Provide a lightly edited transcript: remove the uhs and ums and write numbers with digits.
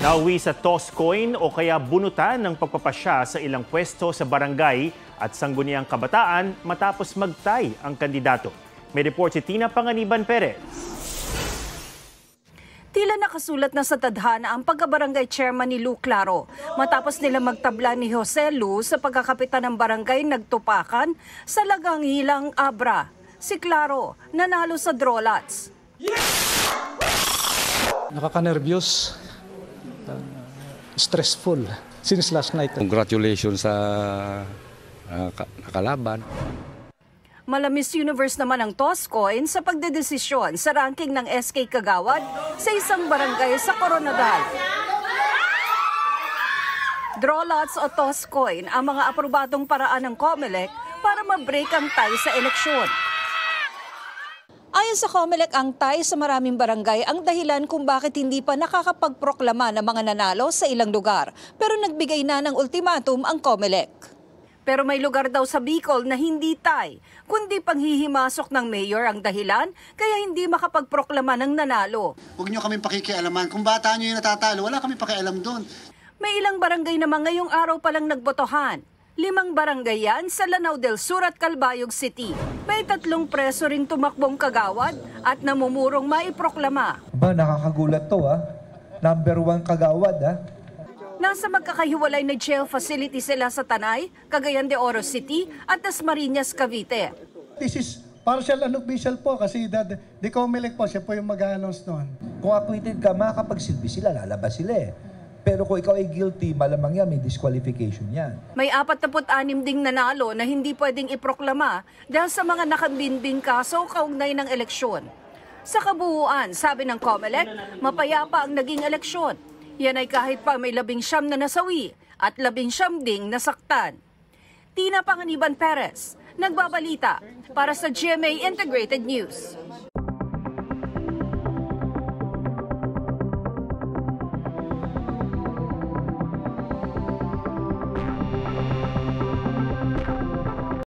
Nauwi sa toss coin o kaya bunutan ng pagpapasya sa ilang pwesto sa barangay at sangguniang kabataan matapos magtay ang kandidato. May report si Tina Panganiban Perez. Tila nakasulat na sa tadhana ang pagkabarangay chairman ni Lou Claro matapos nila magtabla ni Jose Lu sa pagkakapitan ng barangay nagtupakan sa Lagang Hilang Abra. Si Claro nanalo sa drawlots. Nakaka-nervyos, stressful since last night. Congratulations sa nakalaban. Malamis Universe naman ang toss coin sa pagdedesisyon sa ranking ng SK Kagawad sa isang barangay sa Coronadal. Draw lots o toss coin ang mga aprobadong paraan ng COMELEC para ma-break ang tie sa eleksyon. Ayon sa COMELEC, ang tie sa maraming barangay ang dahilan kung bakit hindi pa nakakapagproklama ng mga nanalo sa ilang lugar. Pero nagbigay na ng ultimatum ang COMELEC. Pero may lugar daw sa Bicol na hindi tie, kundi panghihimasok ng mayor ang dahilan kaya hindi makapagproklama ng nanalo. Huwag niyo kami pakikialaman. Kung bata niyo yung natatalo, wala kami pakialam doon. May ilang barangay naman ngayong araw palang nagbotohan. 5 barangay yan sa Lanao del Sur at Calbayog City. May 3 preso ring tumakbong kagawad at namumurong maiproklama. Nakakagulat to Number 1 kagawad Nasa magkakahiwalay na jail facility sila sa Tanay, Cagayan de Oro City at Dasmariñas, Cavite. This is partial unofficial po kasi the COMELEC po, siya po yung mag-a-announce noon. Kung acquitted ka, makakapagsilbi sila, lalabas sila Pero kung ikaw ay guilty, malamang yan, may disqualification yan. May 46 ding nanalo na hindi pwedeng iproklama dahil sa mga nakabinbing kaso kaugnay ng eleksyon. Sa kabuuan, sabi ng COMELEC, mapayapa ang naging eleksyon. Yan ay kahit pa may 19 na nasawi at 19 ding nasaktan. Tina Panganiban Perez, nagbabalita para sa GMA Integrated News.